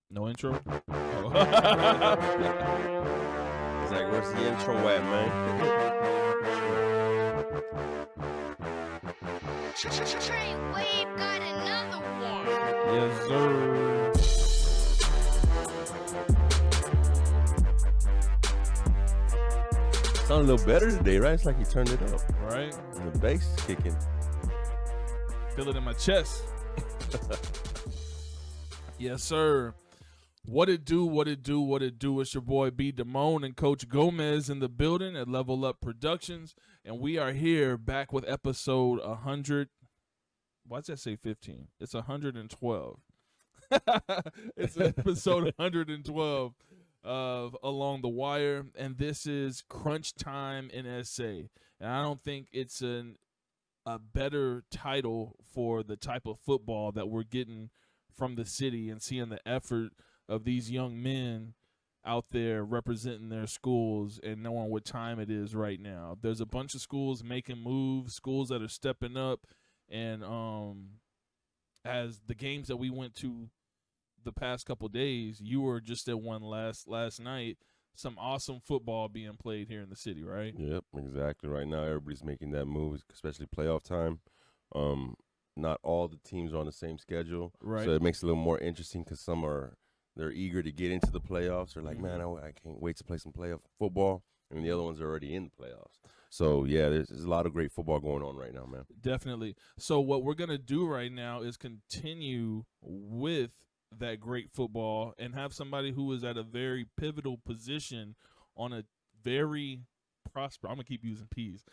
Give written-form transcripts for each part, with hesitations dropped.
No intro? Oh. It's like, where's the intro at, man? We've got another one. Yes, sir. Sound a little better today, right? It's like you turned it up. Right? And the bass is kicking. Feel it in my chest. Yes, sir. What it do, what it do, what it do. It's your boy BDammone and Coach Gomez in the building at Level Up Productions. And we are here back with episode 100. Why does that say 15? It's 112. It's episode 112 of Along the Wire. And this is Crunch Time in SA. And I don't think it's a better title for the type of football that we're getting from the city and seeing the effort of these young men out there representing their schools and knowing what time it is right now. There's a bunch of schools making moves, schools that are stepping up, and as the games that we went to the past couple days, you were just at one last night. Some awesome football being played here in the city, right? Yep, exactly. Right now, everybody's making that move, especially playoff time. Not all the teams are on the same schedule, Right. So it makes it a little more interesting because they're eager to get into the playoffs. They're like, man, I can't wait to play some playoff football, and the other ones are already in the playoffs. So yeah, there's a lot of great football going on right now, man. Definitely. So what we're going to do right now is continue with that great football and have somebody who is at a very pivotal position on a very I'm going to keep using P's.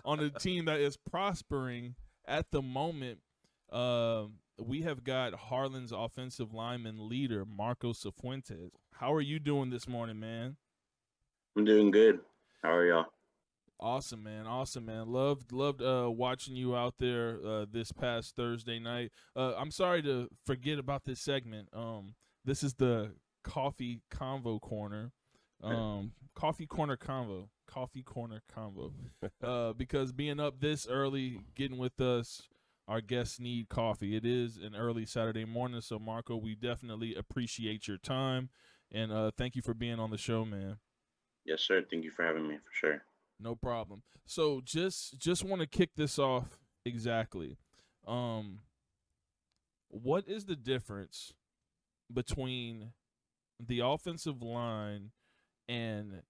On a team that is prospering at the moment. We have got Harlan's offensive lineman leader, Marco Sifuente. How are you doing this morning, man? I'm doing good. How are y'all? Awesome, man. Awesome, man. Loved watching you out there this past Thursday night. I'm sorry to forget about this segment. This is the Coffee Convo Corner. Coffee Corner Convo. Coffee Corner Convo. Because being up this early, getting with us, our guests need coffee. It is an early Saturday morning, so Marco, we definitely appreciate your time, and thank you for being on the show, man. Yes, sir. Thank you for having me, for sure. No problem. So just want to kick this off exactly. What is the difference between the offensive line and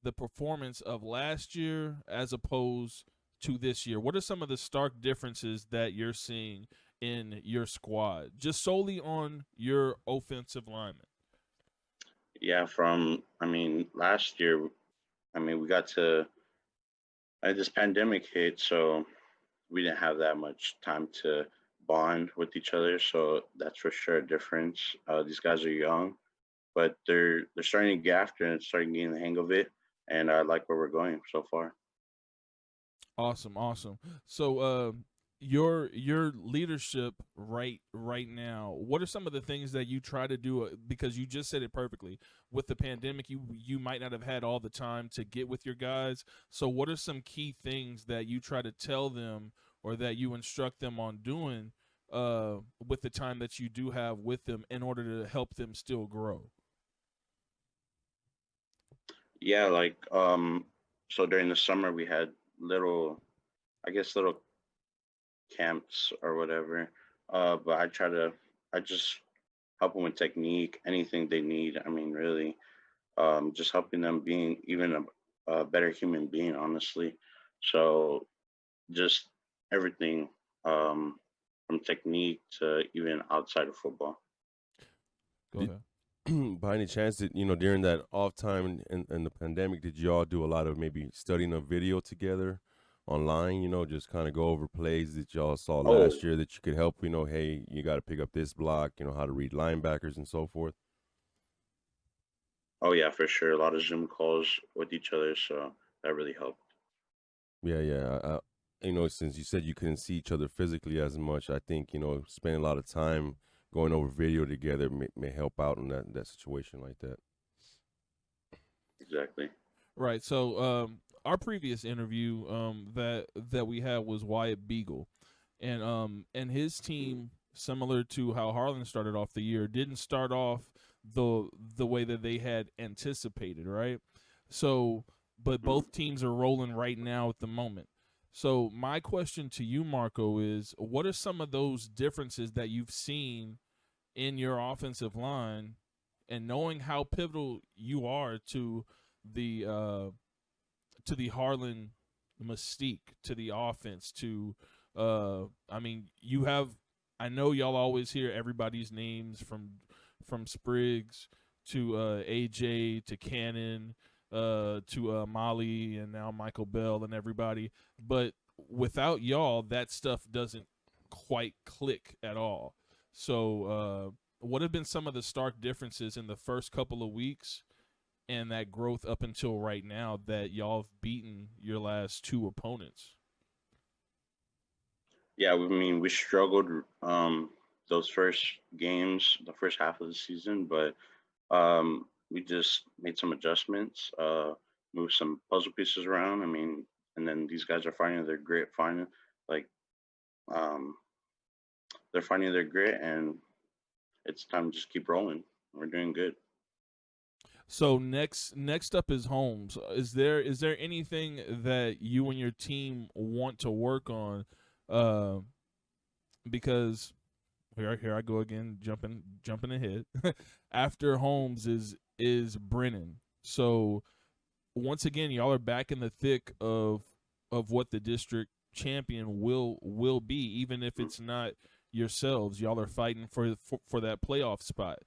the performance of last year as opposed to this year? What are some of the stark differences that you're seeing in your squad, just solely on your offensive linemen? Yeah, last year, we this pandemic hit, so we didn't have that much time to bond with each other. So that's for sure a difference. These guys are young, but they're starting to get after it and starting getting the hang of it. And I like where we're going so far. Awesome. So, your leadership right now, what are some of the things that you try to do? Because you just said it perfectly. With the pandemic, you might not have had all the time to get with your guys. So, what are some key things that you try to tell them or that you instruct them on doing with the time that you do have with them in order to help them still grow? Yeah, so during the summer we had little camps or whatever. But I just help them with technique, anything they need. Really, just helping them being even a better human being, honestly. So just everything from technique to even outside of football. Go ahead. By any chance, during that off time in the pandemic, did you all do a lot of maybe studying a video together online? Just kind of go over plays that y'all saw last year that you could help. Hey, you got to pick up this block. How to read linebackers and so forth. Oh yeah, for sure. A lot of Zoom calls with each other, so that really helped. Yeah. Since you said you couldn't see each other physically as much, I think spending a lot of time going over video together may help out in that situation like that. Exactly. Right. So our previous interview that we had was Wyatt Beagle, and his team similar to how Harlan started off the year, didn't start off the way that they had anticipated, right? So, but both teams are rolling right now at the moment. So, my question to you, Marco, is what are some of those differences that you've seen in your offensive line, and knowing how pivotal you are to the Harlan mystique, to the offense, to I mean, you have, I know y'all always hear everybody's names from Spriggs to AJ to Cannon to Molly and now Michael Bell and everybody, but without y'all that stuff doesn't quite click at all. So what have been some of the stark differences in the first couple of weeks and that growth up until right now that y'all have beaten your last two opponents? Yeah, I mean, we struggled those first games, the first half of the season, but we just made some adjustments, moved some puzzle pieces around. I mean, and then these guys are finding their grit, like um, they're finding their grit, and it's time to just keep rolling. We're doing good. So next up is Holmes. Is there anything that you and your team want to work on? Because here I go again, jumping ahead. After Holmes is Brennan. So once again, y'all are back in the thick of what the district champion will be, even if it's not yourselves. Y'all are fighting for that playoff spot.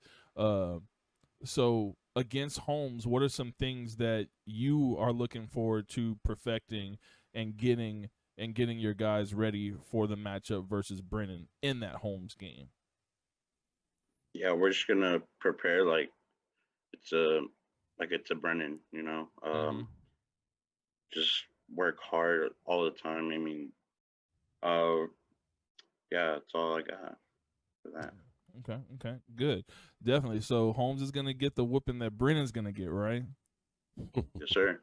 So against Holmes, what are some things that you are looking forward to perfecting and getting your guys ready for the matchup versus Brennan in that Holmes game? Yeah, we're just gonna prepare it's a it's a Brennan, you know. Just work hard all the time. I mean, uh, yeah, that's all I got for that. Okay, good, definitely. So Holmes is gonna get the whooping that Brennan's gonna get, right? Yes, sir.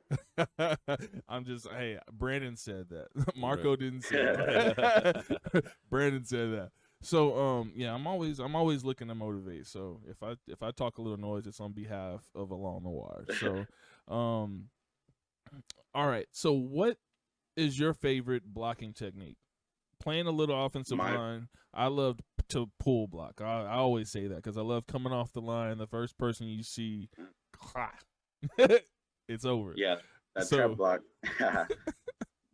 I'm just, hey, Brandon said that. Marco didn't say that. Brandon said that. So yeah, I'm always looking to motivate. So if I talk a little noise, it's on behalf of Along the Wire. So all right. So what is your favorite blocking technique? Playing a little offensive line, I love to pull block. I always say that because I love coming off the line. The first person you see, it's over. Yeah, that trap block.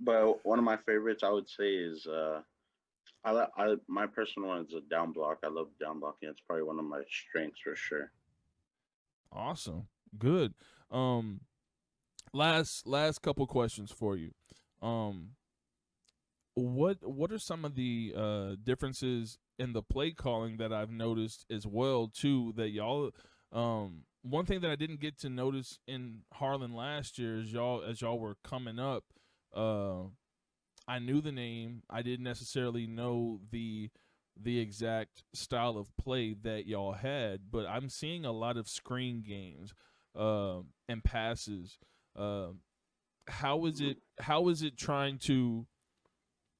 But one of my favorites, I would say, is my personal one is a down block. I love down blocking. It's probably one of my strengths for sure. Awesome, good. Last couple questions for you. What are some of the differences in the play calling that I've noticed as well too, that y'all one thing that I didn't get to notice in Harlan last year is as y'all were coming up, I knew the name, I didn't necessarily know the exact style of play that y'all had, but I'm seeing a lot of screen games and passes. How is it trying to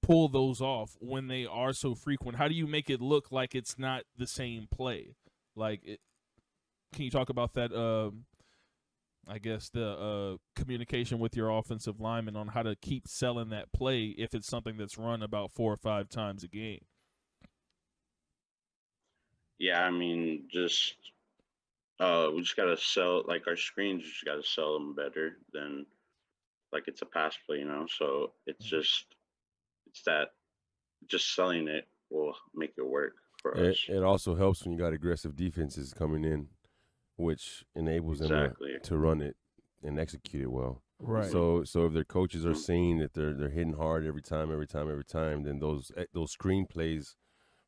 pull those off when they are so frequent? How do you make it look like it's not the same play? Can you talk about that? I guess the communication with your offensive lineman on how to keep selling that play if it's something that's run about 4 or 5 times a game. Yeah, I mean, we just gotta sell our screens. We just gotta sell them better than it's a pass play, you know. So it's that just selling it will make it work for us. It also helps when you got aggressive defenses coming in, which enables them to run it and execute it well. Right. So if their coaches are seeing that they're hitting hard every time, then those screen plays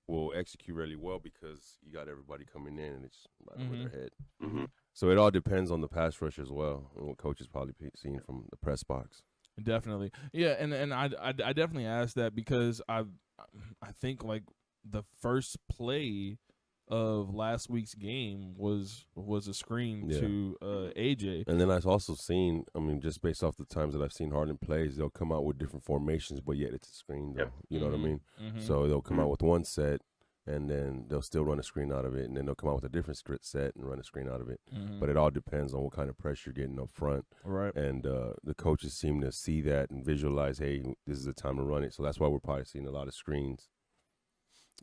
will execute really well because you got everybody coming in and it's right over their head. Mm-hmm. So it all depends on the pass rush as well and what coaches probably seeing from the press box. Definitely, yeah, and I definitely asked that because I think the first play of last week's game was a screen to AJ. And then I've also seen, I mean, just based off the times that I've seen Harlan plays, they'll come out with different formations, but yet it's a screen, though. You know what I mean? So they'll come out with one set, and then they'll still run a screen out of it, and then they'll come out with a different script set and run a screen out of it. Mhm. But it all depends on what kind of pressure you're getting up front. Right. And the coaches seem to see that and visualize, hey, this is the time to run it. So that's why we're probably seeing a lot of screens.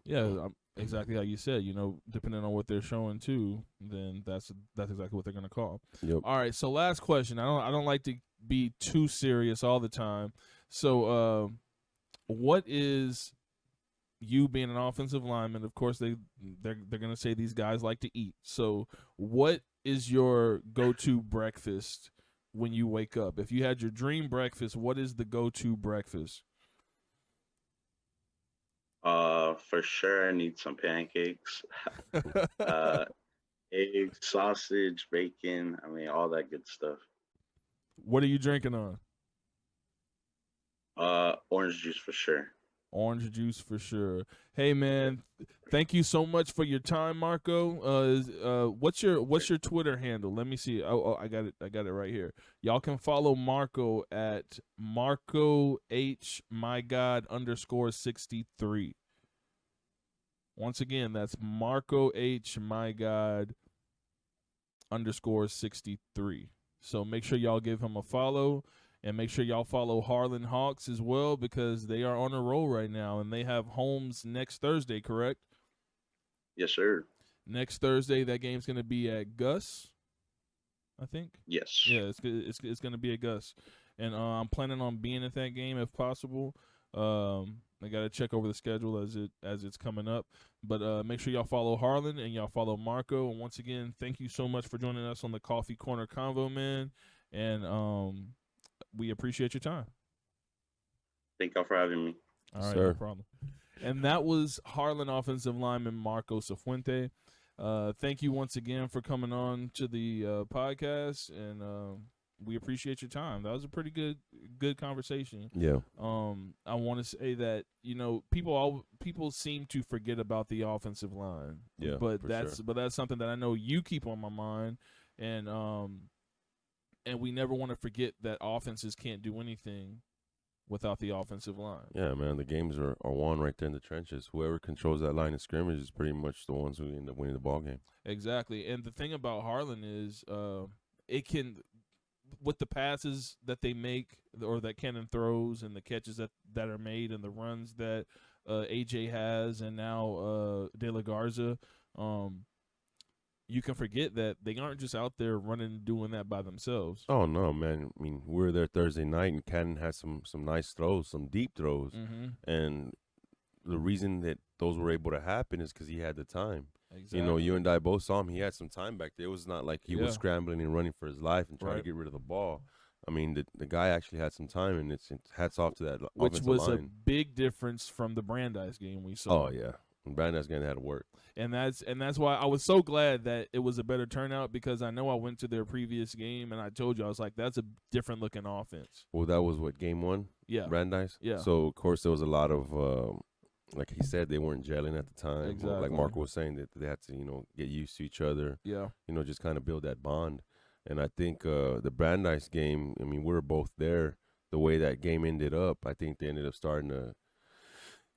Yeah, exactly how you said. Depending on what they're showing too, then that's exactly what they're gonna call. Yep. All right. So last question. I don't like to be too serious all the time. So what is you being an offensive lineman? Of course, they're gonna say these guys like to eat. So what is your go-to breakfast when you wake up? If you had your dream breakfast, what is the go-to breakfast? For sure, I need some pancakes, eggs, sausage, bacon. I mean, all that good stuff. What are you drinking on? Orange juice for sure. Orange juice for sure. Hey man, thank you so much for your time, Marco. What's your Twitter handle? Let me see. Oh, I got it right here. Y'all can follow Marco at Marco H My God _63. Once again, that's Marco H My God _63. So make sure y'all give him a follow. And make sure y'all follow Harlan Hawks as well, because they are on a roll right now, and they have homes next Thursday, correct? Yes, sir. Next Thursday, that game's going to be at Gus, I think. Yes. Yeah, it's going to be at Gus. And I'm planning on being at that game if possible. I got to check over the schedule as it's coming up. But make sure y'all follow Harlan and y'all follow Marco. And once again, thank you so much for joining us on the Coffee Corner Convo, man. And we appreciate your time. Thank y'all for having me. All right, Sir. no problem. And that was Harlan offensive lineman Marco Sifuente. Thank you once again for coming on to the podcast, and we appreciate your time. That was a pretty good conversation. Yeah. I want to say that people seem to forget about the offensive line. Yeah, but for that's something that I know you keep on my mind, and we never want to forget that offenses can't do anything without the offensive line. Yeah, man, the games are won right there in the trenches. Whoever controls that line of scrimmage is pretty much the ones who end up winning the ball game. Exactly. And the thing about Harlan is it can, with the passes that they make or that Cannon throws and the catches that are made and the runs that AJ has and now De La Garza, you can forget that they aren't just out there running and doing that by themselves. Oh, no, man. I mean, we were there Thursday night, and Cannon had some nice throws, some deep throws. Mm-hmm. And the reason that those were able to happen is because he had the time. Exactly. You know, you and I both saw him. He had some time back there. It was not like he was scrambling and running for his life and trying to get rid of the ball. I mean, the guy actually had some time, and it's hats off to that which offensive was line. a big difference from the Brandeis game we saw. Oh, yeah. Brandeis going to have to work. And that's why I was so glad that it was a better turnout, because I know I went to their previous game and I told you, I was like, that's a different looking offense. Well, that was what, game one? Yeah. Brandeis? Yeah. So, of course, there was a lot of, like he said, they weren't gelling at the time. Exactly. Like Marco was saying, that they had to, get used to each other. Yeah. Just kind of build that bond. And I think the Brandeis game, I mean, we were both there. The way that game ended up, I think they ended up starting to,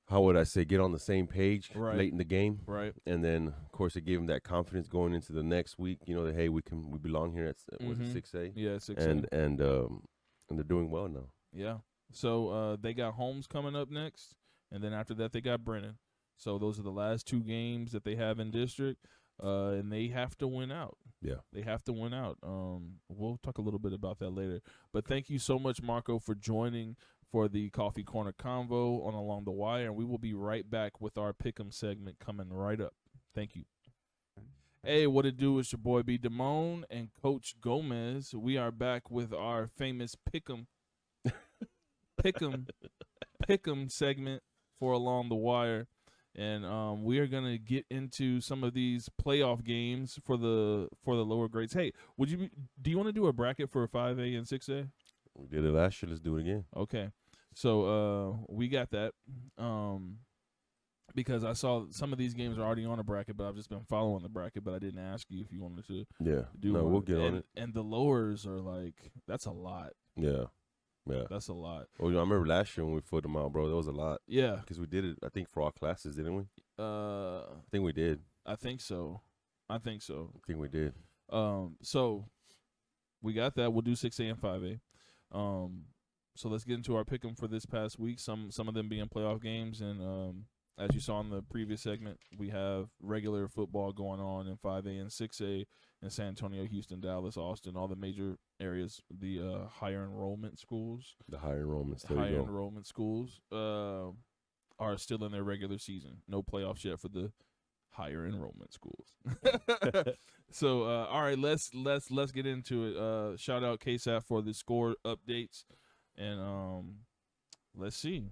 how would I say, get on the same page late in the game. Right. And then, of course, it gave them that confidence going into the next week, that, hey, we belong here at, was it 6A? Yeah, 6A. And they're doing well now. Yeah. So they got Holmes coming up next, and then after that they got Brennan. So those are the last two games that they have in district, and they have to win out. Yeah. They have to win out. We'll talk a little bit about that later. But thank you so much, Marco, for joining for the Coffee Corner Convo on Along the Wire, and we will be right back with our Pick'em segment coming right up. Thank you. Hey, what it do? It's your boy BDammone and Coach Gomez. We are back with our famous Pick'em segment for Along the Wire, and we are gonna get into some of these playoff games for the lower grades. Hey, do you want to do a bracket for 5A and 6A? We did it last year. Let's do it again. Okay. So we got that because I saw some of these games are already on a bracket, but I've just been following the bracket, but I didn't ask you if you wanted to do one. We'll get on it. And the lowers are like, that's a lot. Yeah. Yeah. That's a lot. Oh, I remember last year when we footed them out, bro. That was a lot. Yeah. Because we did it, I think, for all classes, didn't we? I think we did. I think so. I think we did. So we got that. We'll do 6A and 5A. So let's get into our pick'em for this past week. Some of them being playoff games, and as you saw in the previous segment, we have regular football going on in 5A and 6A in San Antonio, Houston, Dallas, Austin, all the major areas. The higher enrollment schools. The higher enrollments. Higher enrollment schools are still in their regular season. No playoffs yet for the higher enrollment schools. So, all right, let's get into it. Shout out KSAF for the score updates, and let's see.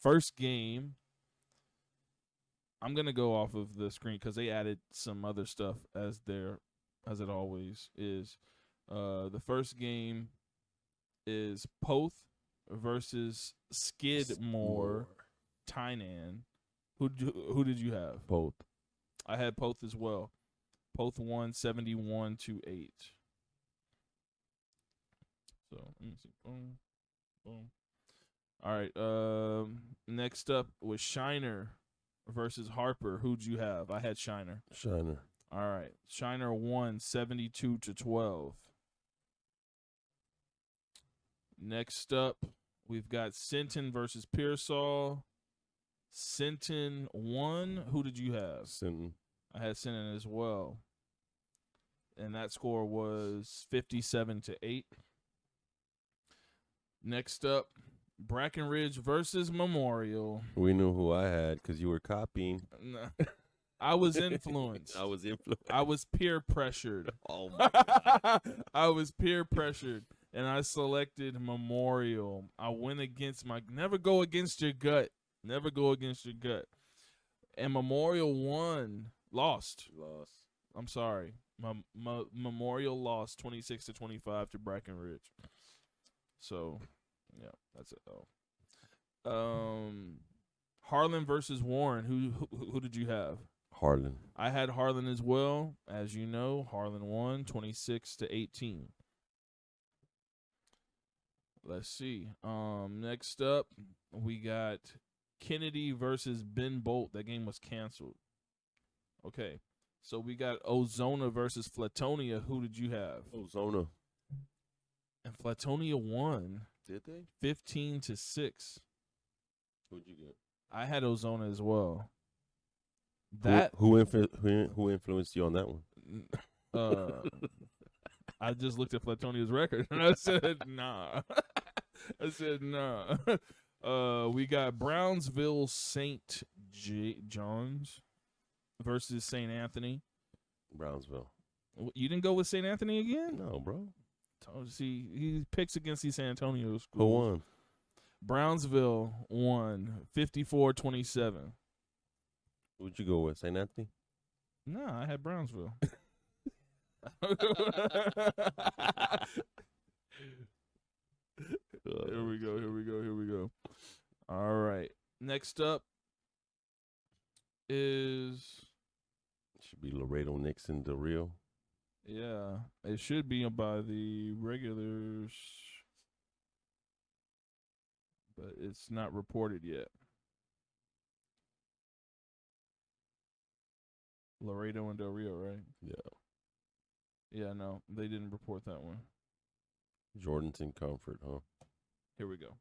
First game, I'm gonna go off of the screen because they added some other stuff as it always is. The first game is Poth versus Skidmore Tynan. Who did you have? Both. I had Poth as well. Poth won 71-8. So let me see. Boom, boom. All right. Next up was Shiner versus Harper. Who'd you have? I had Shiner. Shiner. All right. Shiner won 72-12. Next up, we've got Sinton versus Pearsall. Sinton won. Who did you have? Sinton. I had Sinton as well. And that score was 57-8. Next up, Brackenridge versus Memorial. We knew who I had because you were copying. No. I was influenced. I was influenced. I was peer pressured. Oh my God. I was peer pressured, and I selected Memorial. I went against never go against your gut. Never go against your gut. And Memorial lost. I'm sorry. Memorial lost 26-25 to Brackenridge. So, yeah, that's it. Harlan versus Warren. Who did you have? Harlan. I had Harlan as well. As you know, Harlan won 26-18. Let's see. Next up, we got Kennedy versus Ben Bolt. That game was canceled. Okay. So we got Ozona versus Flatonia. Who did you have? Ozona. And Flatonia won. Did they? 15-6. Who'd you get? I had Ozona as well. Who influenced you on that one? I just looked at Flatonia's record and I said nah. We got Brownsville St. John's versus St. Anthony. Brownsville. You didn't go with St. Anthony again? No, bro. See, he picks against these San Antonio schools. Who won? Brownsville won 54-27. Who'd you go with? St. Anthony? No, I had Brownsville. Here we go. All right. Next up should be Laredo Nixon Del Rio. Yeah, it should be by the regulars, but it's not reported yet. Laredo and Del Rio, right? Yeah. Yeah, no, they didn't report that one. Jordanton Comfort, huh? Here we go.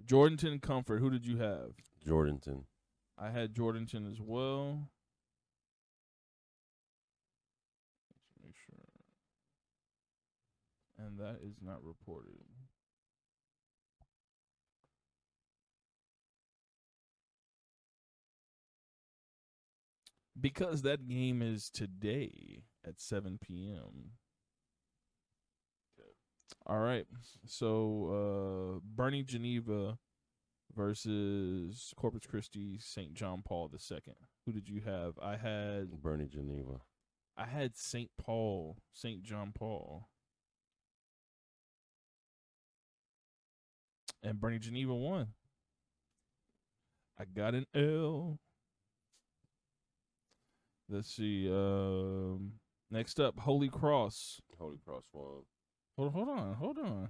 Jordanton Comfort. Who did you have? Jordanton. I had Jordanton as well. Let's make sure. And that is not reported. Because that game is today at 7 p.m. All right. So, Bernie Geneva versus Corpus Christi St. John Paul II. Who did you have? I had Bernie Geneva. I had St. John Paul. And Bernie Geneva won. I got an L. Let's see. Next up, Holy Cross. Holy Cross won. Hold on.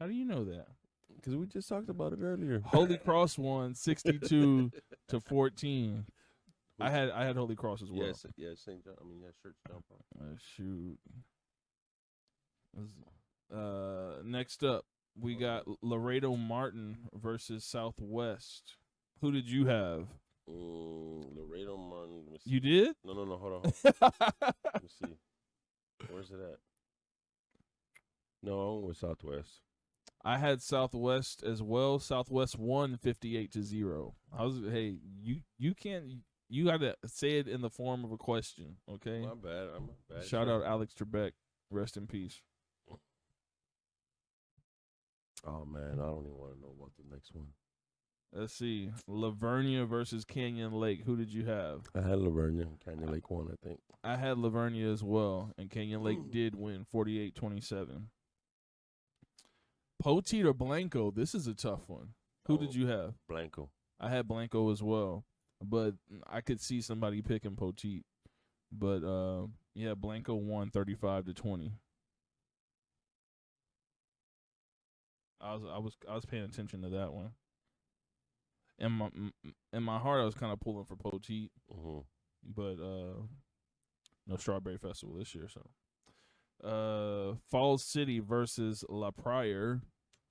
How do you know that? Because we just talked about it earlier. Holy Cross won 62-14. I had Holy Cross as well. St. John. Church Jump. Shoot. Next up, we got Laredo Martin versus Southwest. Who did you have? Laredo Martin. You did? No, hold on. Let me see. Where's it at? No, I went with Southwest. I had Southwest as well. Southwest won 58-0. You can't. You got to say it in the form of a question, okay? My bad. I'm bad. Shout out Alex Trebek. Rest in peace. Oh man, I don't even want to know about the next one. Let's see. Lavernia versus Canyon Lake. Who did you have? I had Lavernia. Canyon Lake won, I think. I had Lavernia as well, and Canyon Lake did win 48-27. Poteet or Blanco? This is a tough one. Who did you have? Blanco. I had Blanco as well, but I could see somebody picking Poteet. But yeah, Blanco won 35-20. I was paying attention to that one. In my heart, I was kind of pulling for Poteet, but no Strawberry Festival this year. So, Falls City versus La Pryor.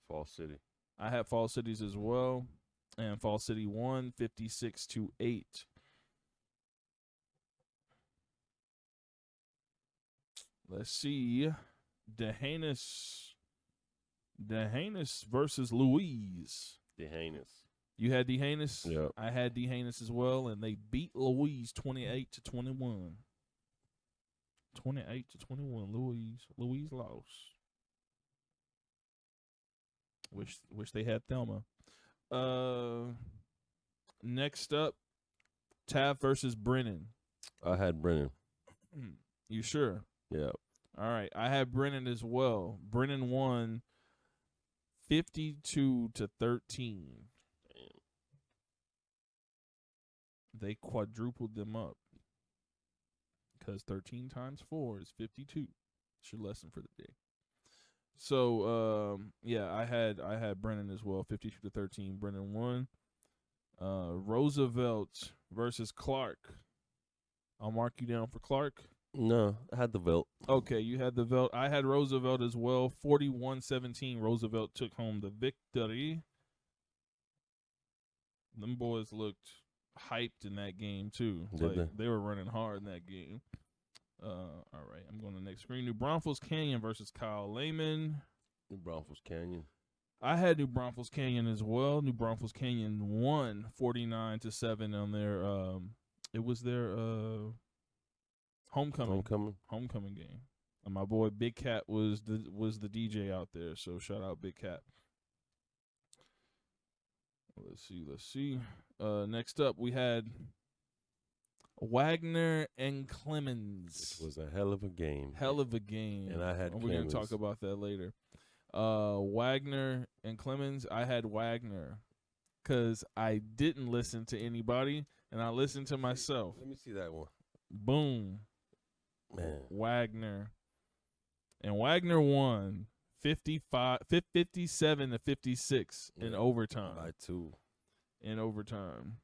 Falls City. I had Falls Cities as well, and Falls City won 56-8. Let's see, D'Hanis versus Louise. D'Hanis. You had D'Hanis? Yeah. I had D'Hanis as well, and they beat Louise 28-21. 28-21. Louise lost. Wish they had Thelma. Next up, Taft versus Brennan. I had Brennan. You sure? Yeah. All right. I had Brennan as well. Brennan won 52-13. Damn. They quadrupled them up. Because 13 times 4 is 52. It's your lesson for the day. So, yeah, I had Brennan as well, 52-13. Brennan won. Roosevelt versus Clark. I'll mark you down for Clark. No, I had the Velt. Okay, you had the Velt. I had Roosevelt as well. 41-17. Roosevelt took home the victory. Them boys looked hyped in that game, too. They were running hard in that game. All right, I'm going to the next screen. New Braunfels Canyon versus Kyle Lehman. New Braunfels Canyon. I had New Braunfels Canyon as well. New Braunfels Canyon won 49-7 on their it was their homecoming game. And my boy Big Cat was the DJ out there, so shout out Big Cat. Let's see. Next up we had Wagner and Clemens. It was a hell of a game. And I had We're going to talk about that later. Wagner and Clemens, I had Wagner because I didn't listen to anybody, and I listened to myself. Let me see that one. Boom. Man. Wagner. And Wagner won 57-56 in overtime. By 2. In overtime.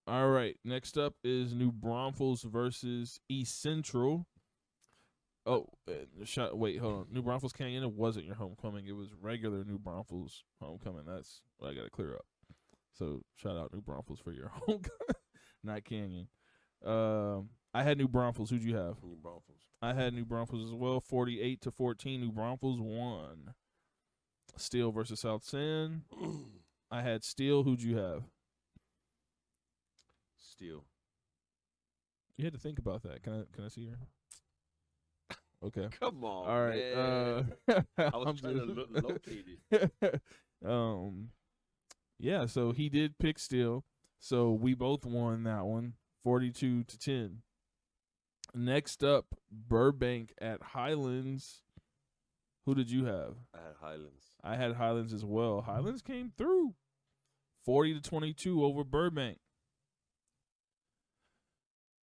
All right, next up is New Braunfels versus East Central. Oh, wait, hold on. New Braunfels Canyon, it wasn't your homecoming. It was regular New Braunfels homecoming. That's what I got to clear up. So, shout out New Braunfels for your homecoming, not Canyon. I had New Braunfels. Who'd you have? New Braunfels. I had New Braunfels as well, 48-14. New Braunfels won. Steele versus South San. I had Steele. Who'd you have? Steele. You had to think about that. Can I see her? Okay. Come on. All right. I was trying to locate it. Yeah, so he did pick Steele. So we both won that one, 42-10. Next up, Burbank at Highlands. Who did you have? I had Highlands. I had Highlands as well. Highlands came through, 40-22 over Burbank.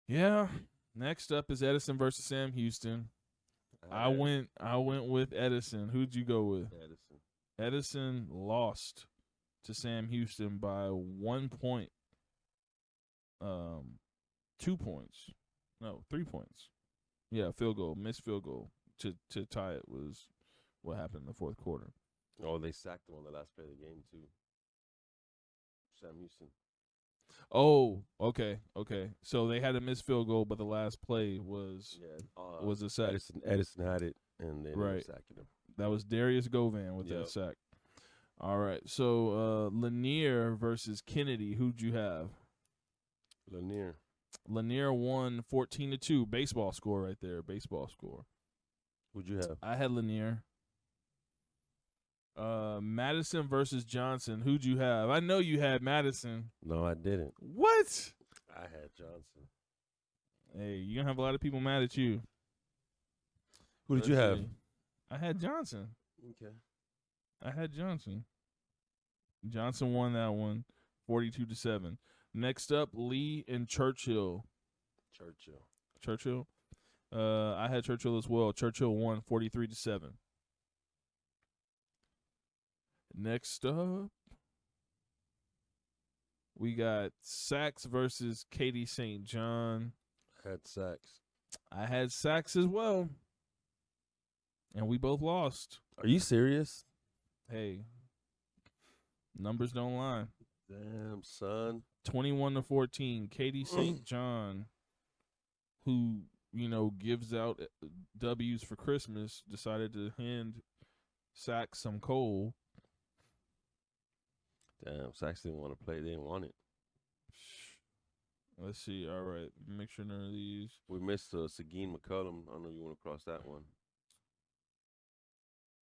Yeah. Next up is Edison versus Sam Houston. I went with Edison. Who'd you go with? Edison. Edison lost to Sam Houston by 1 point. 2 points. No, 3 points. Yeah, field goal, missed field goal to tie it was what happened in the fourth quarter. Oh, they sacked him on the last play of the game too. Sam Houston. Oh, okay. So they had a missed field goal, but the last play was a sack. Edison had it, and they ended up sacking him. That was Darius Govan with that sack. All right. So Lanier versus Kennedy. Who'd you have? Lanier. Lanier won 14-2. Baseball score right there. Baseball score. Who'd you have? I had Lanier. Madison versus Johnson. Who'd you have? I know you had Madison. No, I didn't. What? I had Johnson. Hey, you're going to have a lot of people mad at you. Who did you have? I had Johnson. Okay. I had Johnson. Johnson won that one 42-7. Next up, Lee and Churchill. Churchill. I had Churchill as well. Churchill won 43-7. Next up, we got Sachs versus Katie St. John. Had Sachs. I had Sachs as well. And we both lost. Are you serious? Hey, numbers don't lie. Damn, son. 21-14. Katie St. John, who, gives out W's for Christmas, decided to hand Sachs some coal. Damn, Sachs didn't want to play. They didn't want it. Let's see. All right. Make sure none of these. We missed Seguin McCullum. I don't know if you want to cross that one.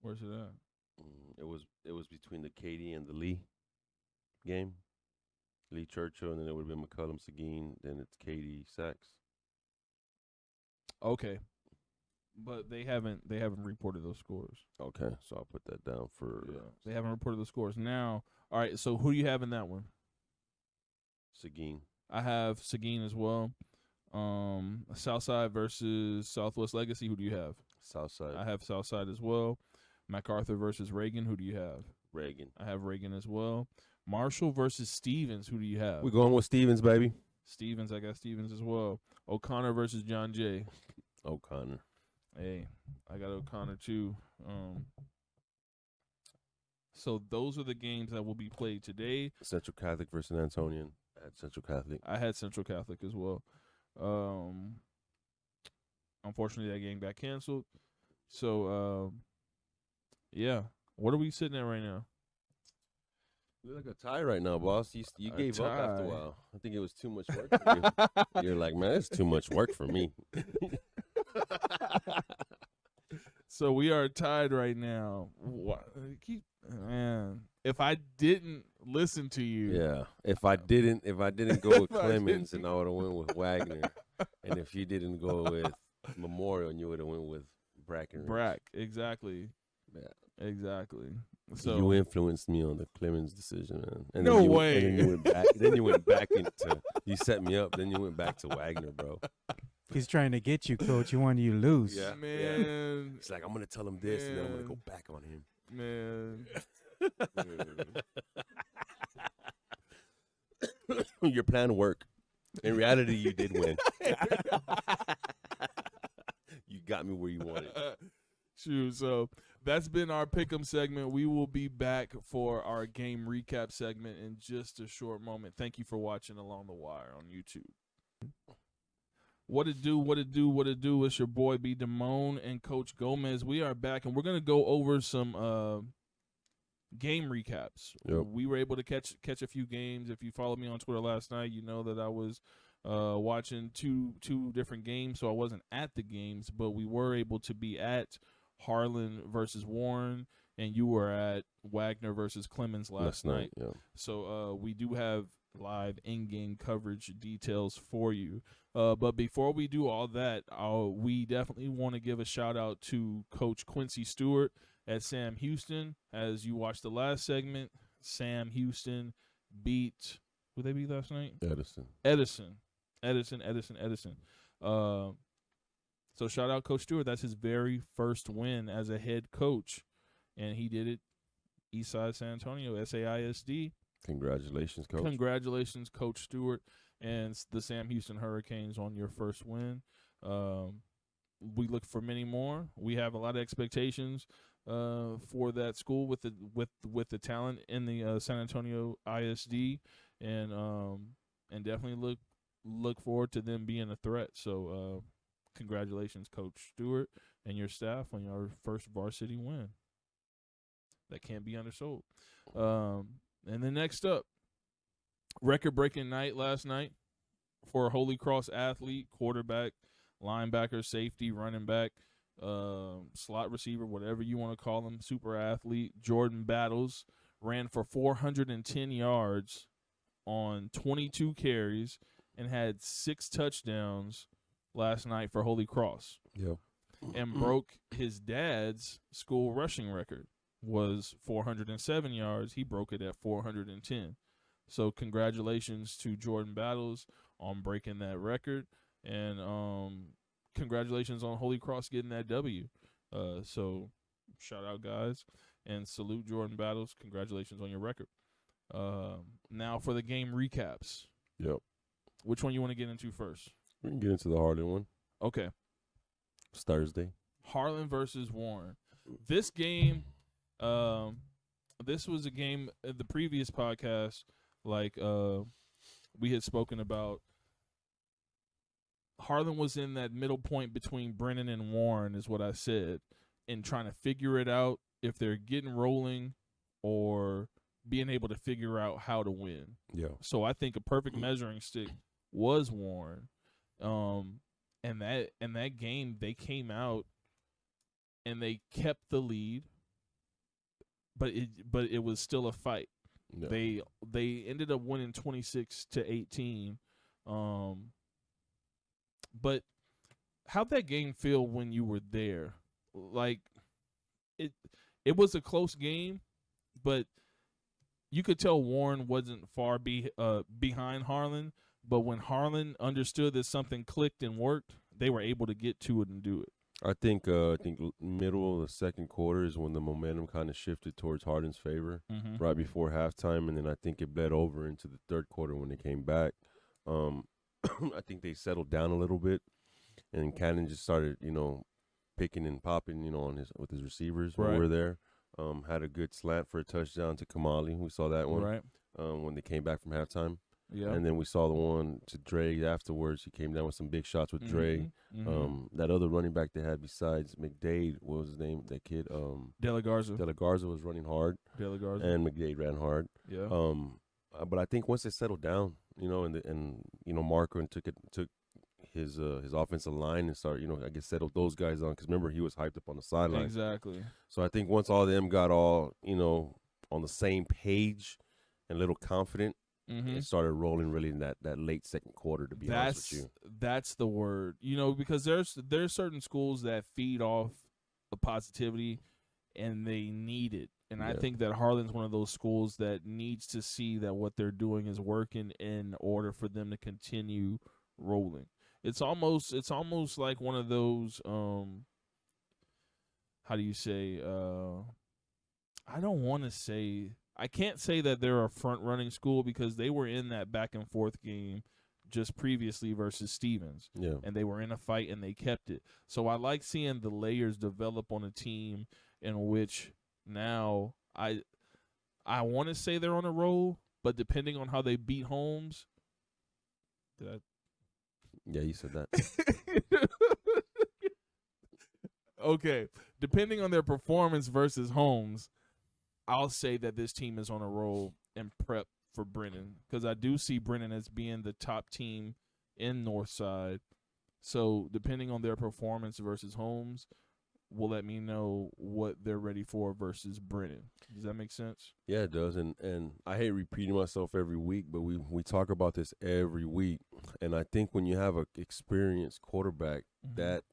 Where's it at? It was between the Katie and the Lee game. Lee Churchill, and then it would have been McCullum Seguin. Then it's Katie Sachs. Okay. But they haven't reported those scores. Okay, so I'll put that down for They haven't reported the scores. Now, all right, so who do you have in that one? Seguin. I have Seguin as well. Southside versus Southwest Legacy. Who do you have? Southside. I have Southside as well. MacArthur versus Reagan. Who do you have? Reagan. I have Reagan as well. Marshall versus Stevens. Who do you have? We're going with Stevens, baby. Stevens. I got Stevens as well. O'Connor versus John Jay. O'Connor. Hey, I got O'Connor too. So those are the games that will be played today. Central Catholic versus Antonian. I had Central Catholic. I had Central Catholic as well. Unfortunately, that game got canceled. So, yeah. What are we sitting at right now? You look like a tie right now, boss. You gave up after a tie. while. I think it was too much work for you. You're like, man, it's too much work for me. So we are tied right now. Man, if I didn't listen to you, Yeah. If I didn't go with Clemens, and I would have went with Wagner. And if you didn't go with Memorial, and you would have went with Brackenridge. Brack, exactly, Yeah. exactly. So You influenced me on the Clemens decision, man. And No then you, way. And then you went back. Then you went back into. You set me up. Then you went back to Wagner, bro. He's trying to get you, coach. He wanted you to lose. Yeah. man, It's like, I'm gonna tell him this, and then I'm gonna go back on him. man. Your plan worked. In reality, you did win. You got me where you wanted. Shoot, so that's been our pick'em segment. We will be back for our game recap segment in just a short moment. Thank you for watching Along the Wire on YouTube. What it do, what it do, what it do. It's your boy BDammone and Coach Gomez. We are back, and we're going to go over some game recaps. Yep. We were able to catch a few games. If you followed me on Twitter last night, you know that I was watching two different games, so I wasn't at the games, but we were able to be at Harlan versus Warren, and you were at Wagner versus Clemens last night. Yeah. So we do have live in-game coverage details for you. But before we do all that, we definitely want to give a shout-out to Coach Quincy Stewart at Sam Houston. As you watched the last segment, Sam Houston beat – who they beat last night? Edison. So shout-out Coach Stewart. That's his very first win as a head coach, and he did it Eastside San Antonio, SAISD. Congratulations, coach. Congratulations, Coach Stewart and the Sam Houston Hurricanes on your first win. We look for many more. We have a lot of expectations for that school with the talent in the San Antonio ISD, and definitely look forward to them being a threat. So congratulations, Coach Stewart and your staff on your first varsity win. That can't be undersold. And then next up, record-breaking night last night for a Holy Cross athlete, quarterback, linebacker, safety, running back, slot receiver, whatever you want to call him, super athlete. Jordan Battles ran for 410 yards on 22 carries and had 6 touchdowns last night for Holy Cross. Yeah. And broke his dad's school rushing record. Was 407 yards. He broke it at 410. So congratulations to Jordan Battles on breaking that record, and congratulations on Holy Cross getting that W. So shout out, guys, and salute Jordan Battles. Congratulations on your record. Now for the game recaps. Yep. Which one you want to get into first? We can get into the Harlan one. Okay. It's Thursday. Harlan versus Warren. This game, this was a game in the previous podcast, like we had spoken about. Harlan was in that middle point between Brennan and Warren, is what I said, and trying to figure it out if they're getting rolling or being able to figure out how to win. Yeah. So I think a perfect measuring stick was Warren. And that game, they came out and they kept the lead, but it was still a fight. Yeah. They ended up winning 26-18. But how'd that game feel when you were there? Like it was a close game, but you could tell Warren wasn't far behind Harlan. But when Harlan understood that something clicked and worked, they were able to get to it and do it. I think middle of the second quarter is when the momentum kind of shifted towards Harlan's favor, right before halftime, and then I think it bled over into the third quarter when they came back. I think they settled down a little bit, and Cannon just started, picking and popping, with his receivers when we were there. Had a good slant for a touchdown to Kamali. We saw that one when they came back from halftime. Yeah. And then we saw the one to Dre afterwards. He came down with some big shots with Dre. That other running back they had besides McDade, what was his name? That kid? De La Garza. De La Garza was running hard. De La Garza. And McDade ran hard. Yeah. But I think once they settled down, and Marco and took his offensive line and started, I guess settled those guys on, because remember he was hyped up on the sideline. Exactly. So I think once all of them got all on the same page and a little confident, it started rolling really in that late second quarter. To be honest with you, that's the word. Because there's certain schools that feed off the positivity, and they need it. And I think that Harlan's one of those schools that needs to see that what they're doing is working in order for them to continue rolling. It's almost like one of those how do you say I can't say that they're a front running school, because they were in that back and forth game just previously versus Stevens. Yeah. And they were in a fight and they kept it. So I like seeing the layers develop on a team in which now I want to say they're on a roll, but depending on how they beat Holmes, yeah, you said that. Okay, depending on their performance versus Holmes, I'll say that this team is on a roll and prep for Brennan, because I do see Brennan as being the top team in Northside. So depending on their performance versus Holmes, will let me know what they're ready for versus Brennan. Does that make sense? Yeah, it does. And I hate repeating myself every week, but we talk about this every week. And I think when you have an experienced quarterback, that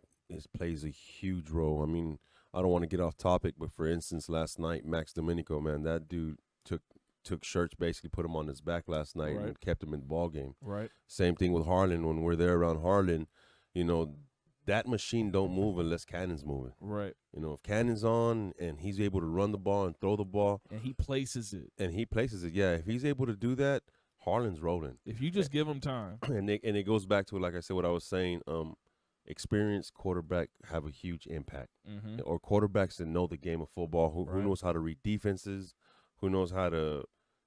plays a huge role. I mean, I don't want to get off topic, but for instance, last night, Max Domenico, man, that dude took shirts, basically put him on his back last night and kept him in the ball game. Right. Same thing with Harlan. When we're there around Harlan, that machine don't move unless Cannon's moving. Right. You know, if Cannon's on and he's able to run the ball and throw the ball, And he places it. yeah, if he's able to do that, Harlan's rolling. If you just give him time. And it goes back to, like I said, what I was saying. Experienced quarterback have a huge impact, or quarterbacks that know the game of football, who knows how to read defenses, who knows how to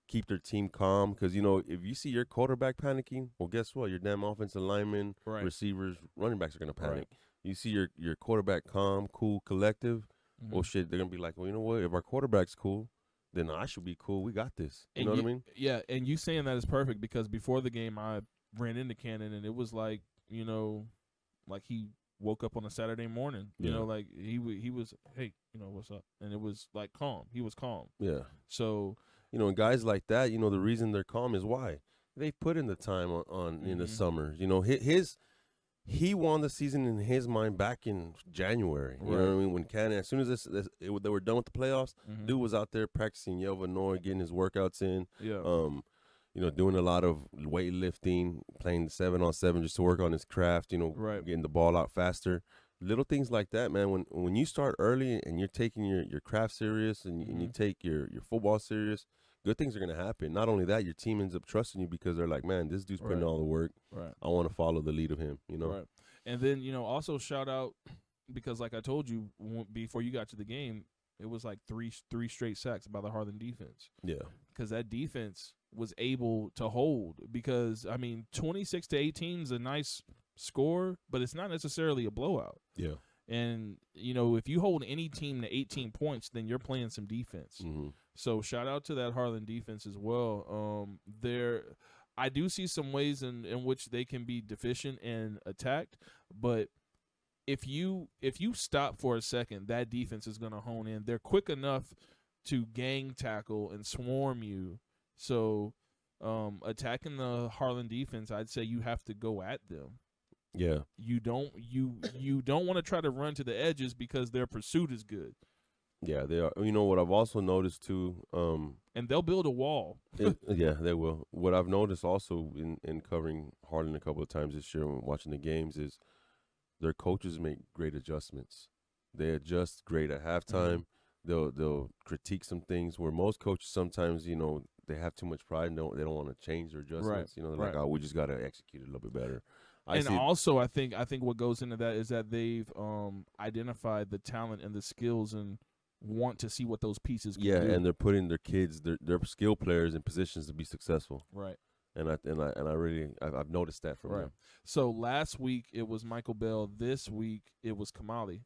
keep their team calm. Because, you know, if you see your quarterback panicking, well, guess what? Your damn offensive linemen, receivers, running backs are going to panic. Right. You see your quarterback calm, cool, collective, well, shit, they're going to be like, well, you know what? If our quarterback's cool, then I should be cool. We got this. You know what I mean? Yeah, and you saying that is perfect because before the game, I ran into Cannon, and it was like, you know, like he woke up on a Saturday morning. You know, like he was, hey, you know, what's up? And it was like calm. He was calm. Yeah. So, you know, and guys like that, you know, the reason they're calm is why they put in the time on in the summers. You know, he won the season in his mind back in January. You know what I mean? When Cannon, as soon as they were done with the playoffs, dude was out there practicing Yelva, getting his workouts in. Yeah. You know, doing a lot of weightlifting, playing 7-on-7 just to work on his craft. You know, getting the ball out faster. Little things like that, man. When you start early and you're taking your craft serious and you take your football serious, good things are going to happen. Not only that, your team ends up trusting you because they're like, man, this dude's putting in all the work. Right. I want to follow the lead of him, you know. Right. And then, you know, also shout out because, like I told you before you got to the game, it was like three straight sacks by the Harlan defense. Yeah. Because that defense was able to hold. Because, I mean, 26-18 is a nice score, but it's not necessarily a blowout. Yeah. And, you know, if you hold any team to 18 points, then you're playing some defense. So shout out to that Harlan defense as well. I do see some ways in which they can be deficient and attacked, but if you stop for a second, that defense is going to hone in. They're quick enough to gang tackle and swarm you. So attacking the Harlan defense, I'd say you have to go at them. Yeah. You don't want to try to run to the edges because their pursuit is good. Yeah, they are. You know what I've also noticed too, and they'll build a wall. Yeah, they will. What I've noticed also in covering Harlan a couple of times this year when watching the games is their coaches make great adjustments. They adjust great at halftime. They'll critique some things where most coaches sometimes, you know, they have too much pride and they don't want to change their adjustments. You know, they're like, oh, we just got to execute it a little bit better. Also, I think what goes into that is that they've identified the talent and the skills and want to see what those pieces can do. And they're putting their kids, their skill players in positions to be successful. Right. And I've noticed that from them. So last week it was Michael Bell. This week it was Kamali.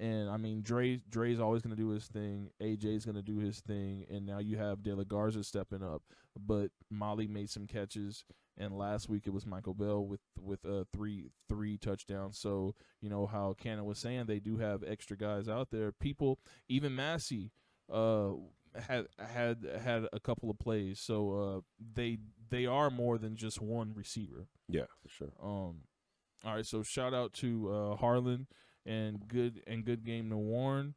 And I mean, Dre's always going to do his thing. AJ's going to do his thing, and now you have De La Garza stepping up. But Molly made some catches, and last week it was Michael Bell with three touchdowns. So you know how Cannon was saying they do have extra guys out there. People, even Massey, had a couple of plays. So they are more than just one receiver. Yeah, for sure. All right, so shout out to Harlan. And good game to Warren.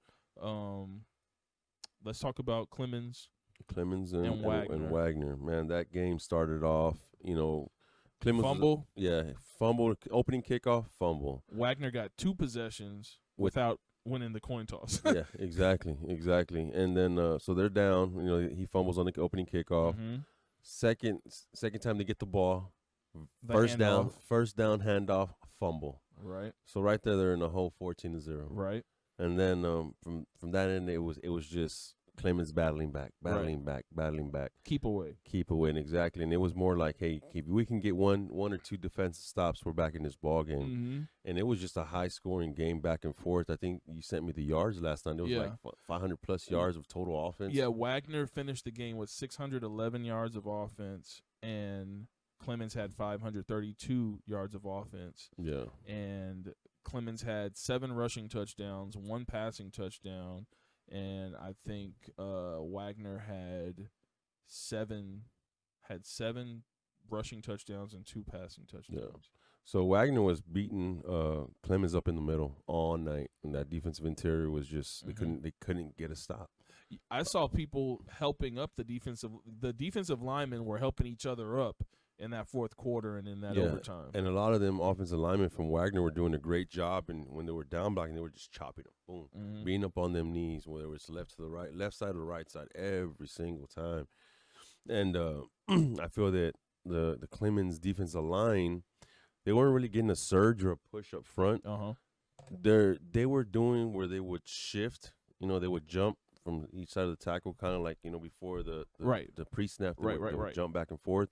Let's talk about Clemens and Wagner. Man, that game started off, you know, Clemens fumble. Fumble, opening kickoff, fumble. Wagner got 2 possessions without winning the coin toss. Yeah, exactly. And then so they're down. You know, he fumbles on the opening kickoff. Second time they get the ball, first down handoff, fumble. Right. So right there, they're in a hole 14-0. Right. And then from that end, it was just Clemens battling back. Keep away. And exactly. And it was more like, hey, if we can get one or two defensive stops, we're back in this ball game. And it was just a high scoring game back and forth. I think you sent me the yards last night. It was like 500 plus yards of total offense. Yeah, Wagner finished the game with 611 yards of offense, and Clemens had 532 yards of offense. Yeah. And Clemens had 7 rushing touchdowns, 1 passing touchdown, and I think Wagner had 7 rushing touchdowns and 2 passing touchdowns. Yeah. So Wagner was beating Clemens up in the middle all night, and that defensive interior was just they couldn't get a stop. I saw people helping up the defensive linemen were helping each other up. in that fourth quarter and in that Yeah, overtime. And a lot of them offensive linemen from Wagner were doing a great job, and when they were down blocking, they were just chopping them, boom, Mhm. being up on them knees, whether it's left to the right, left side or the right side, every single time. And I feel that the Clemens defensive line, they weren't really getting a surge or a push up front. They were doing where they would shift, they would jump from each side of the tackle, kind of like before the pre-snap, they would jump back and forth.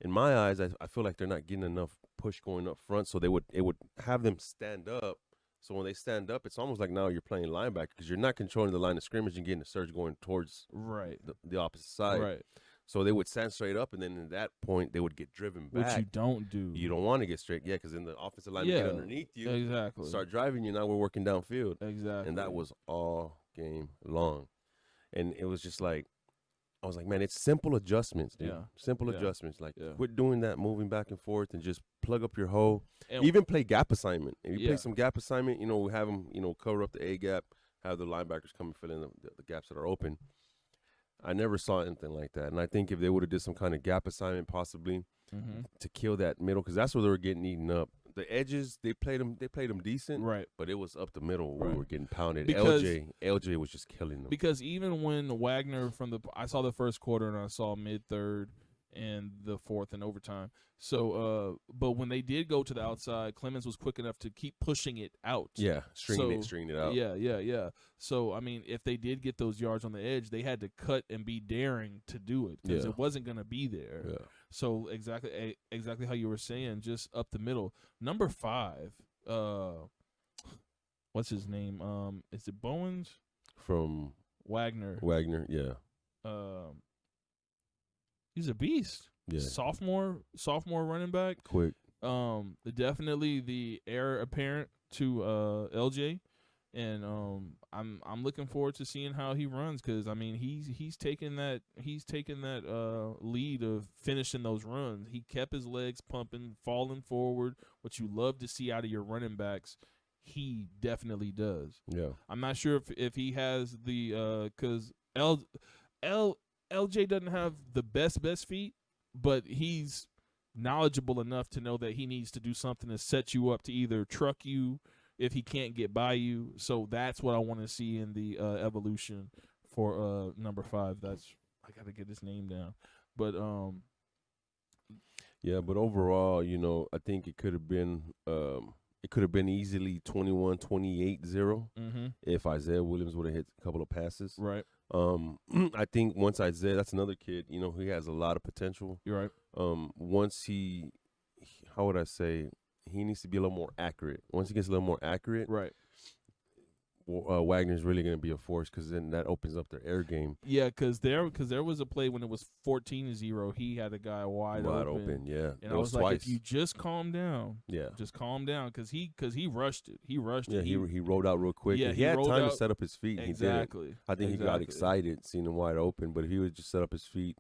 In my eyes, I feel like they're not getting enough push going up front, so it would have them stand up. So when they stand up, it's almost like now you're playing linebacker because you're not controlling the line of scrimmage and getting a surge going towards the opposite side. Right. So they would stand straight up, and then at that point, they would get driven back. Which you don't do. You don't want to get straight, because then the offensive line get underneath you. Exactly. Start driving you. Now we're working downfield. Exactly. And that was all game long. And it was just like, I was like, man, it's simple adjustments, dude. Yeah. Simple adjustments. Like, Yeah. quit doing that, moving back and forth, and just plug up your hole. And Even play gap assignment. If you Yeah. play some gap assignment, we have them, cover up the A gap, have the linebackers come and fill in the gaps that are open. I never saw anything like that. And I think if they would have did some kind of gap assignment possibly to kill that middle, because that's where they were getting eaten up. The edges, they played them decent, Right. but it was up the middle where Right. we were getting pounded. Because- LJ was just killing them. Because even when Wagner I saw the first quarter and I saw mid-third and the fourth and overtime. So, but when they did go to the outside, Clemens was quick enough to keep pushing it out. Yeah, stringing it out. Yeah. So, I mean, if they did get those yards on the edge, they had to cut and be daring to do it because it wasn't going to be there. Yeah. So exactly how you were saying, just up the middle. Number 5, what's his name? Is it Bowens? From Wagner, yeah. He's a beast. Yeah. Sophomore running back. Quick. Definitely the heir apparent to LJ, and I'm looking forward to seeing how he runs because I mean he's taken that lead of finishing those runs. He kept his legs pumping, falling forward, what you love to see out of your running backs. He definitely does. Yeah. I'm not sure if he has the because LJ doesn't have the best feet, but he's knowledgeable enough to know that he needs to do something to set you up to either truck you if he can't get by you. So that's what I want to see in the evolution for number 5. I got to get his name down. But yeah, but overall, I think it could have been easily 21-28-0 if Isaiah Williams would have hit a couple of passes. Right. I think once Isaiah, that's another kid, he has a lot of potential. You're right. Once how would I say, he needs to be a little more accurate. Once he gets a little more accurate, Right. Wagner's really going to be a force because then that opens up their air game. Yeah, because there was a play when it was 14-0. He had a guy wide open. Yeah. And I was like, if you just calm down, because he rushed it. He rushed it. He rolled out real quick. Yeah, he had rolled time out. to set up his feet. Exactly. He did it. I think he got excited seeing him wide open, but if he would just set up his feet,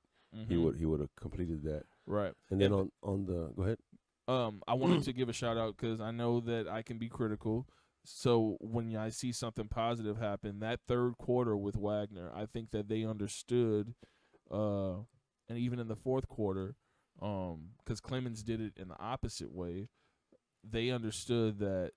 he would have completed that. Right. And then on the go ahead. I wanted to give a shout out because I know that I can be critical. So when I see something positive happen, that third quarter with Wagner, I think that they understood, and even in the fourth quarter, because Clemens did it in the opposite way, they understood that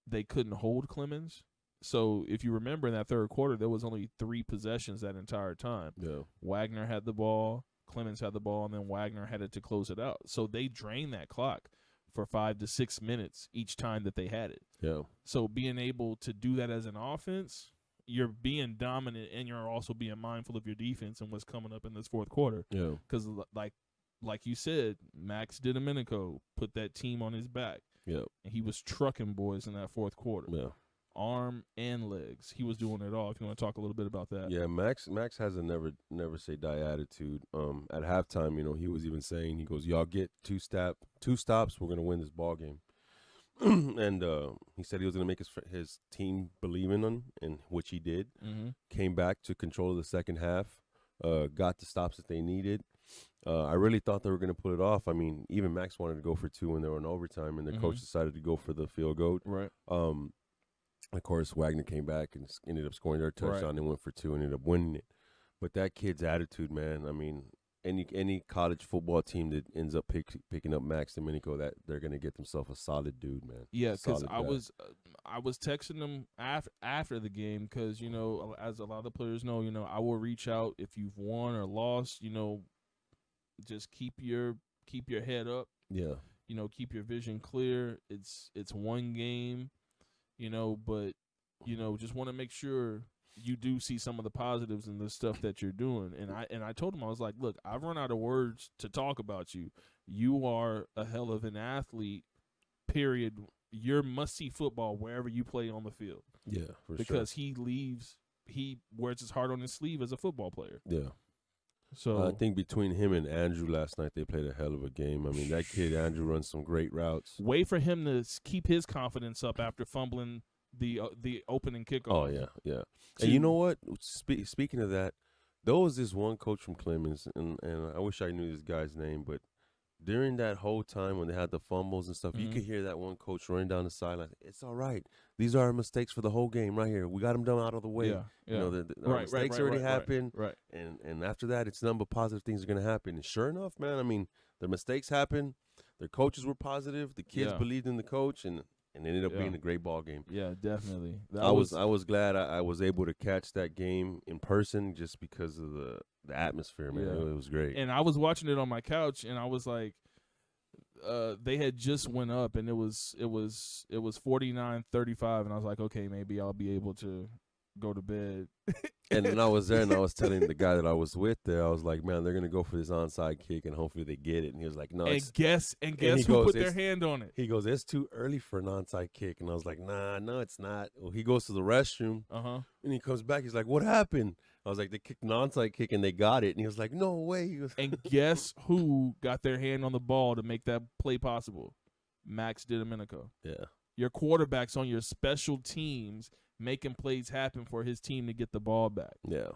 they couldn't hold Clemens. So if you remember in that third quarter, there was only 3 possessions that entire time. Yeah. Wagner had the ball, Clemens had the ball, and then Wagner had it to close it out. So they drained that clock for 5 to 6 minutes each time that they had it. Yeah. So being able to do that as an offense, you're being dominant and you're also being mindful of your defense and what's coming up in this fourth quarter. Yeah. Because like you said, Max Didomenico put that team on his back. Yeah. And he was trucking boys in that fourth quarter. Yeah. Arm and legs. He was doing it all. If you want to talk a little bit about that. Yeah, Max has a never say die attitude. At halftime, he was even saying, he goes, y'all get 2 stops, we're gonna win this ball game. And he said he was gonna make his team believe in him, and which he did. Came back to control of the second half, got the stops that they needed. I really thought they were gonna pull it off. I mean, even Max wanted to go for 2 when they were in overtime, and the coach decided to go for the field goal. Right. Of course, Wagner came back and ended up scoring their touchdown and went for 2 and ended up winning it. But that kid's attitude, man, I mean, any college football team that ends up picking up Max Domenico, that they're gonna get themselves a solid dude, man. Yeah, because Solid I was texting him after the game because as a lot of the players know, I will reach out if you've won or lost. Just keep your head up. Yeah. Keep your vision clear. It's one game, but just want to make sure you do see some of the positives in the stuff that you're doing. And I told him, I was like, look, I've run out of words to talk about you. You are a hell of an athlete, period. You're must-see football wherever you play on the field. Yeah, for because sure. he wears his heart on his sleeve as a football player. Yeah. So I think between him and Andrew last night, they played a hell of a game. I mean, that kid Andrew runs some great routes. wait for him to keep his confidence up after fumbling the opening kickoff. Oh yeah. And you know what? Speaking of that, there was this one coach from Clemens, and I wish I knew this guy's name, but during that whole time when they had the fumbles and stuff, you could hear that one coach running down the sideline. It's all right. These are our mistakes for the whole game right here. We got them done out of the way. Yeah. Our mistakes already happened. Right. And after that, it's none but positive things are going to happen. And sure enough, man, I mean, their mistakes happened. Their coaches were positive. The kids believed in the coach, and it ended up being a great ball game. Yeah, definitely. I was glad I was able to catch that game in person just because of the atmosphere, man. Yeah. It was great. And I was watching it on my couch, and I was like, they had just went up, and it was 49-35, and I was like, okay, maybe I'll be able to go to bed. And then I was there, and I was telling the guy that I was with there, I was like, man, they're gonna go for this onside kick, and hopefully they get it. And he was like, no. And guess he who goes, put their hand on it? He goes, it's too early for an onside kick, and I was like, nah, no, it's not. Well, he goes to the restroom, and he comes back. He's like, what happened? I was like, they kicked an onside kick, and they got it. And he was like, no way. He goes, And guess who got their hand on the ball to make that play possible? Max Domenico. yeah. Your quarterback's on your special teams making plays happen for his team to get the ball back. Yeah.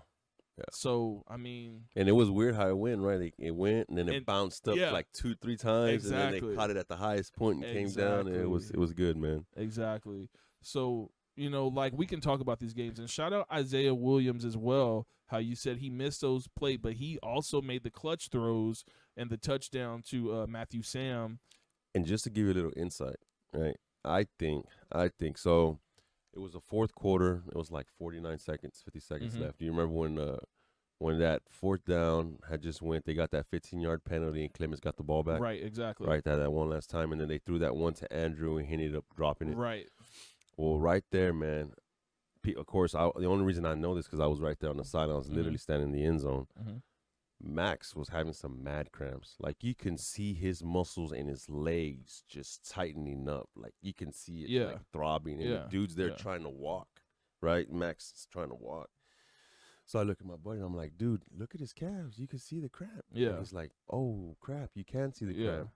Yeah. So, I mean. And it was weird how it went, right? It went, and then it bounced up like 2-3 times, and then they caught it at the highest point and came down, and it was good, man. Exactly. So, like we can talk about these games, and shout out Isaiah Williams as well, how you said he missed those plays, but he also made the clutch throws and the touchdown to Matthew Sam. And just to give you a little insight, right? I think so. It was the fourth quarter. It was like 49 seconds, 50 seconds left. Do you remember when that fourth down had just went? They got that 15-yard penalty, and Clemens got the ball back. Right, exactly. Right, that one last time, and then they threw that one to Andrew, and he ended up dropping it. Right. Well, right there, man. Of course, the only reason I know this because I was right there on the sideline. I was literally standing in the end zone. Max was having some mad cramps. Like, you can see his muscles and his legs just tightening up. Like, you can see it like throbbing. And the dude's there trying to walk, right? Max is trying to walk. So I look at my buddy, and I'm like, dude, look at his calves. You can see the cramp. Yeah. And he's like, oh, crap, you can see the cramp.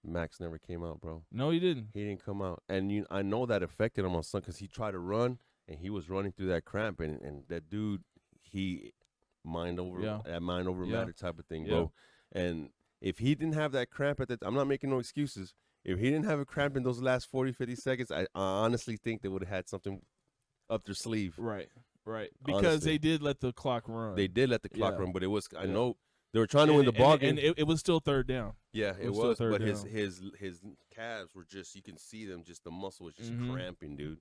Max never came out, bro. No, he didn't. He didn't come out. And I know that affected him on Sunday because he tried to run, and he was running through that cramp. And that dude, he mind over matter type of thing, bro. And if he didn't have that cramp I'm not making no excuses. If he didn't have a cramp in those last 40, 50 seconds, I honestly think they would have had something up their sleeve. Right. Because honestly. they did let the clock run. They did let the clock run, but it was, I know they were trying to win the ball game. And it was still third down. Yeah, it was was, still but third his calves were just, you can see them, just the muscle was just cramping, dude.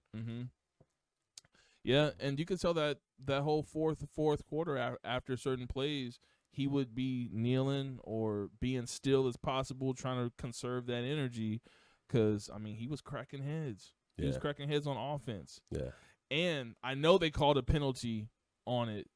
Yeah, and you could tell that whole fourth quarter after certain plays, he would be kneeling or being still as possible, trying to conserve that energy, because, I mean, he was cracking heads. He was cracking heads on offense. Yeah. And I know they called a penalty on it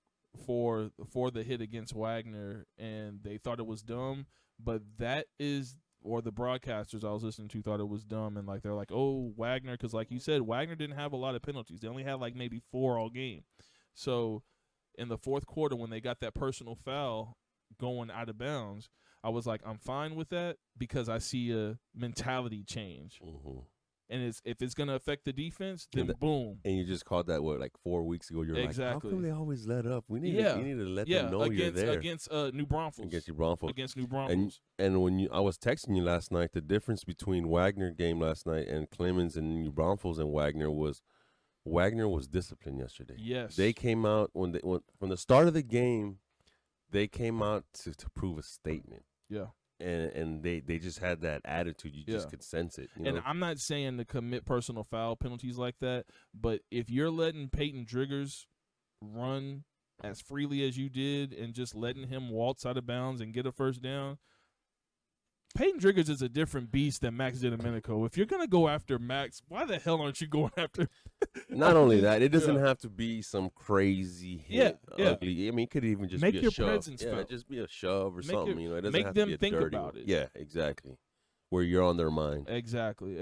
for the hit against Wagner, and they thought it was dumb, but that is – or the broadcasters I was listening to thought it was dumb, and they're like, oh, Wagner, because like you said, Wagner didn't have a lot of penalties. They only had like maybe 4 all game. So in the fourth quarter, when they got that personal foul going out of bounds, I was like, I'm fine with that because I see a mentality change. And if it's going to affect the defense, then boom. And you just called that, like 4 weeks ago? You're like, how come they always let up? We need to let them know you're there. Against New Braunfels. Against New Braunfels. And when I was texting you last night, the difference between Wagner game last night and Clemens and New Braunfels and Wagner was disciplined yesterday. Yes. They came out from the start of the game. they came out to prove a statement. Yeah. And they just had that attitude. You just could sense it. You And know? I'm not saying to commit personal foul penalties like that, but if you're letting Peyton Driggers run as freely as you did and just letting him waltz out of bounds and get a first down, Peyton Driggers is a different beast than Max DiDomenico. If you're going to go after Max, why the hell aren't you going after Not only that, it doesn't have to be some crazy hit, Yeah. ugly. I mean, it could even just Make be a your shove. presence Yeah, felt. just be a shove or Make something. it- You know, it doesn't make have them to be a think dirty about one. it. Yeah, exactly. Where you're on their mind. Exactly.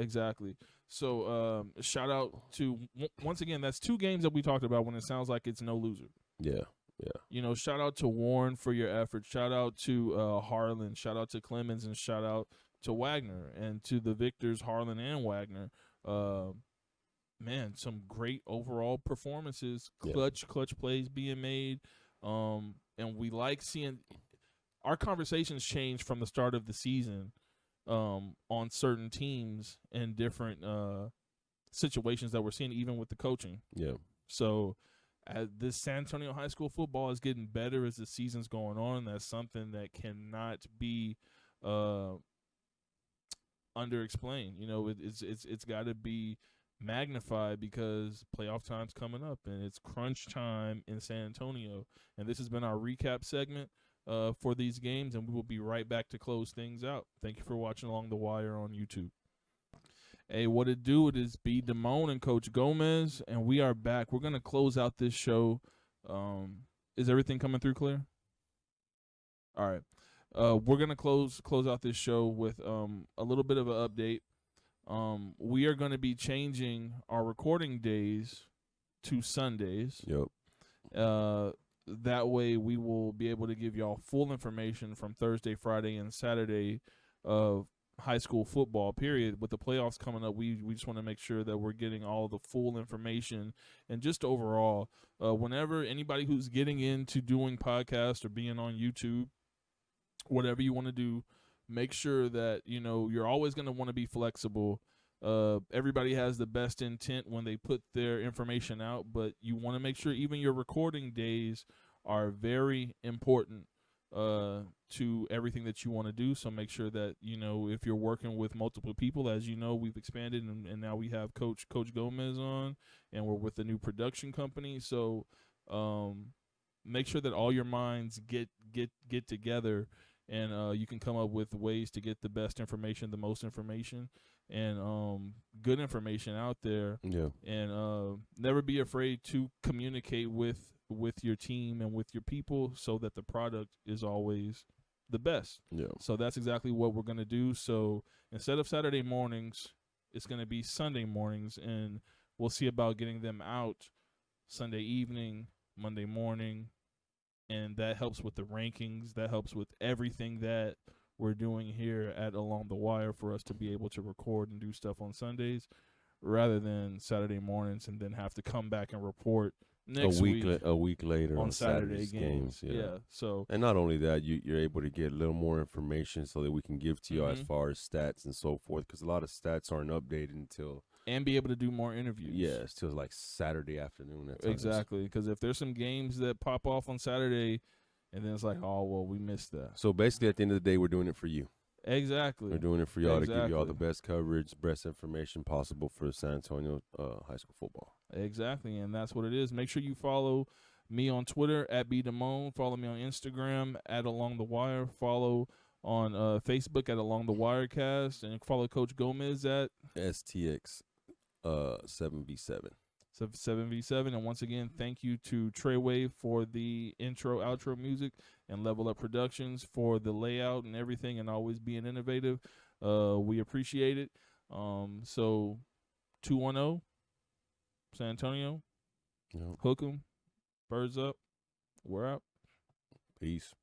So shout out to, once again, that's 2 games that we talked about when it sounds like it's no loser. Yeah. You know, shout out to Warren for your efforts. Shout out to Harlan. Shout out to Clemens, and shout out to Wagner and to the victors, Harlan and Wagner. Man, some great overall performances. Clutch plays being made. And we like seeing our conversations change from the start of the season on certain teams and different situations that we're seeing, even with the coaching. Yeah. So this San Antonio high school football is getting better as the season's going on. That's something that cannot be underexplained. You know, it's got to be magnified because playoff time's coming up and it's crunch time in San Antonio. And this has been our recap segment for these games, and we will be right back to close things out. Thank you for watching Along the Wire on YouTube. Hey, what it do? It is BDammone and Coach Gomez, and we are back. We're going to close out this show. Is everything coming through clear? All right. We're going to close out this show with a little bit of an update. We are going to be changing our recording days to Sundays. Yep. That way we will be able to give y'all full information from Thursday, Friday, and Saturday of high school football, period. With the playoffs coming up, we just want to make sure that we're getting all the full information. And just overall, whenever anybody who's getting into doing podcasts or being on YouTube, whatever you want to do, make sure that, you know, you're always going to want to be flexible. Everybody has the best intent when they put their information out, but you want to make sure even your recording days are very important to everything that you want to do. So make sure that, you know, if you're working with multiple people, as you know, we've expanded and now we have Coach Gomez on, and we're with a new production company. So make sure that all your minds get together, and you can come up with ways to get the best information, the most information, and good information out there. Yeah. And never be afraid to communicate with your team and with your people so that the product is always the best. Yeah. So that's exactly what we're going to do. So instead of Saturday mornings, it's going to be Sunday mornings, and we'll see about getting them out Sunday evening, Monday morning, and that helps with the rankings. That helps with everything that we're doing here at Along the Wire for us to be able to record and do stuff on Sundays rather than Saturday mornings and then have to come back and report next week a week later on Saturday Saturday's games. Yeah. So and not only that, you're able to get a little more information so that we can give to you as far as stats and so forth, because a lot of stats aren't updated until and be able to do more interviews. Yeah, it's till like Saturday afternoon. At times. Exactly, because if there's some games that pop off on Saturday, and then it's like, oh well, we missed that. So basically, at the end of the day, we're doing it for you. Exactly. We're doing it for y'all to give you all the best coverage, best information possible for San Antonio high school football. Exactly, and that's what it is. Make sure you follow me on Twitter at BDammone. Follow me on Instagram at Along the Wire. Follow on Facebook at Along the Wirecast, and follow Coach Gomez at STX 7v7. 7v7. And once again, thank you to Treywave for the intro, outro music, and Level Up Productions for the layout and everything, and always being innovative. We appreciate it. So 210, San Antonio, Yep. Hook 'em, birds up, we're out. Peace.